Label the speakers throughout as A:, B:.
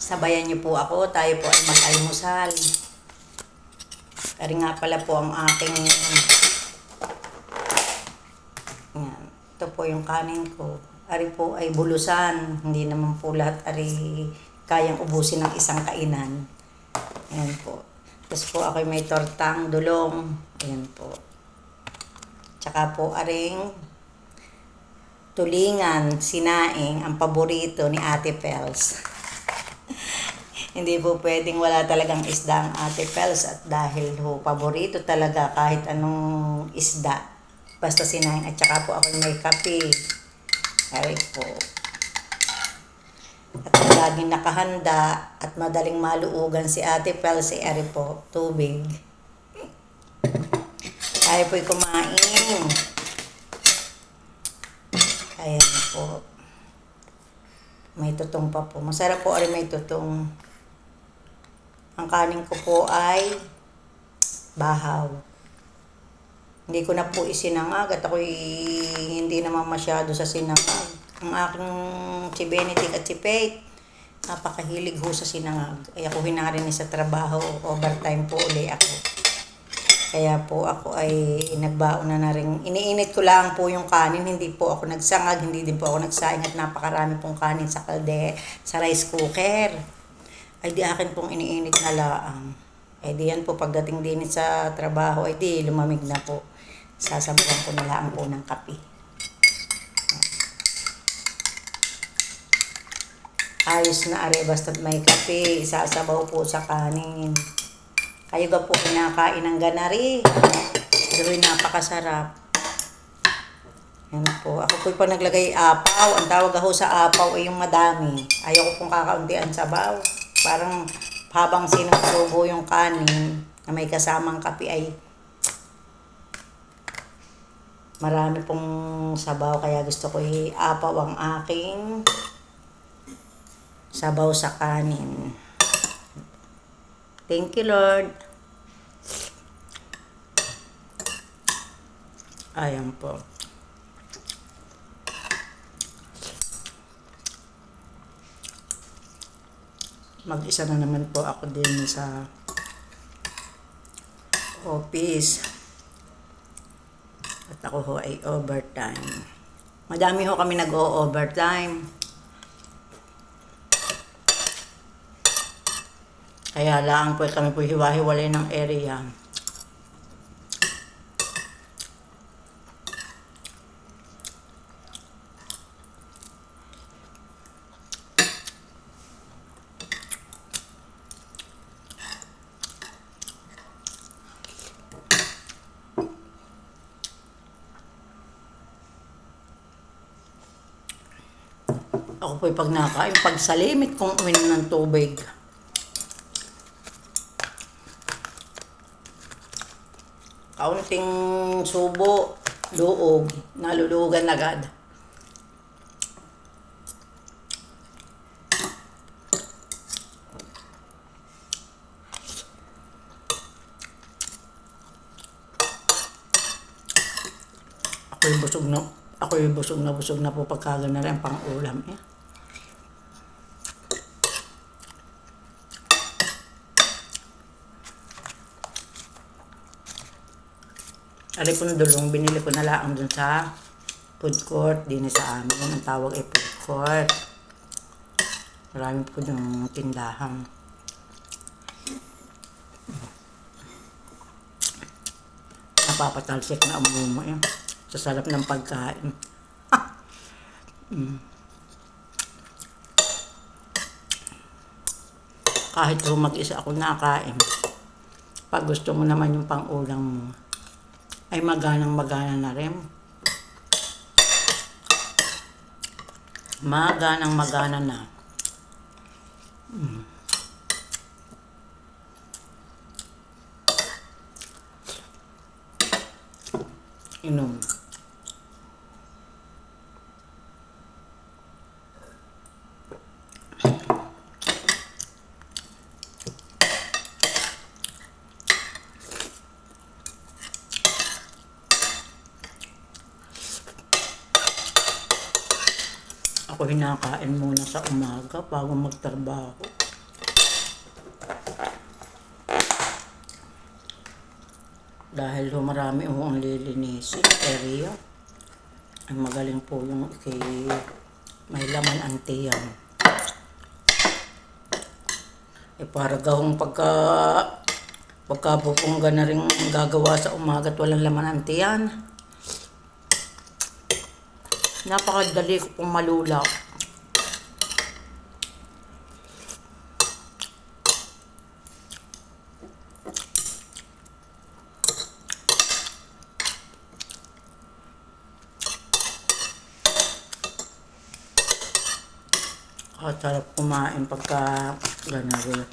A: Sabayan niyo po ako, tayo po ay mag-almusal. Kari nga pala po ang aking, yan, ito po yung kanin ko. Ari po ay bulusan, hindi naman po lahat ari kayang ubusin ng isang kainan. Ayan po. Tapos po ako may tortang dulong. Ayan po. Tsaka po aring tulingan, sinaing, ang paborito ni Ate Pels. Hindi po pwedeng wala talagang isda ang Ate Pels at dahil ho, paborito talaga kahit anong isda. Basta sinaing at saka po ako may kape. Ay po. At laging nakahanda at madaling maluugan si Ate Pels, si Ari po, tubig. Tayo po'y kumain. Ayan po. May tutong pa po. Masarap po Ari may tutong. Ang kanin ko po ay bahaw. Hindi ko na po isinangag at ako'y hindi naman masyado sa sinangag. Ang aking si Benedict at si Faith, napakahilig ho sa sinangag. Ay ako hinarin sa trabaho, overtime po uli ako. Kaya po ako ay nagbaon na rin. Iniinit ko lang po yung kanin, hindi po ako nagsangag, hindi din po ako nagsaing at napakarami pong kanin sa sa rice cooker. Ay di akin pong iniinit na laang. Ay di yan po pagdating din sa trabaho, ay di lumamig na po. Sasabukan ko na laang po ng kape. Ayos na are, basta't may kape, isasabaw po sa kanin. Kayo ba po kinakain ng ganari? Pero napakasarap. Yan po. Ako po pa naglagay apaw. Ang tawag ako sa apaw ay yung madami. Ayaw ko pong kakauntian sabaw. Parang habang sinusubo yung kanin na may kasamang kape ay marami pong sabaw. Kaya gusto ko i-apaw ang aking sabaw sa kanin. Thank you, Lord. Ayan po. Mag-isa na naman po ako din sa office. At ako ho ay overtime. Madami ho kami nag-o-overtime. Kaya lang po kami po hiwa-hiwalay ng area. Ako po'y pag nakain, pag sa limit kong uminom ng tubig. Kaunting subo, luog, nalulugan agad. Ako'y busog na po pagkaga na rin pang ulam. Ari po na dulong, binili ko na lang dun sa food court, din sa amin. Ang tawag ay food court. Marami po yung tindahan. Napapatalsik na umumo yun. Sa sarap ng pagkain. Kahit po mag-isa ako nakain, pag gusto mo naman yung pang-ulam mo, ay maganang-magana na rin. Maganang-magana na. Inom. Ako hinakain muna sa umaga bago magtrabaho. Dahil marami ang lilinisin area. Ay magaling po yung may laman auntie yan. Para gawang pagkabupongga na rin gagawa sa umaga at walang laman auntie yan. Napakadali ko pong malulak. Sarap kumain pagka gano'n.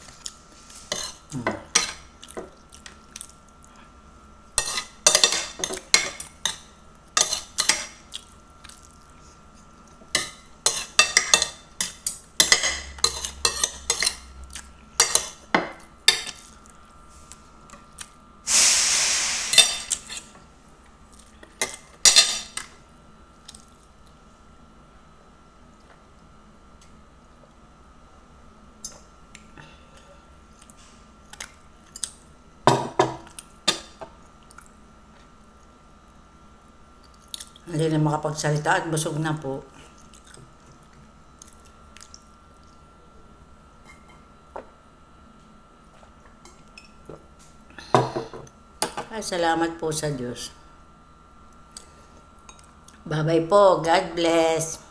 A: Hindi na makapagsalita at busog na po. Ay, salamat po sa Diyos. Bye-bye po. God bless.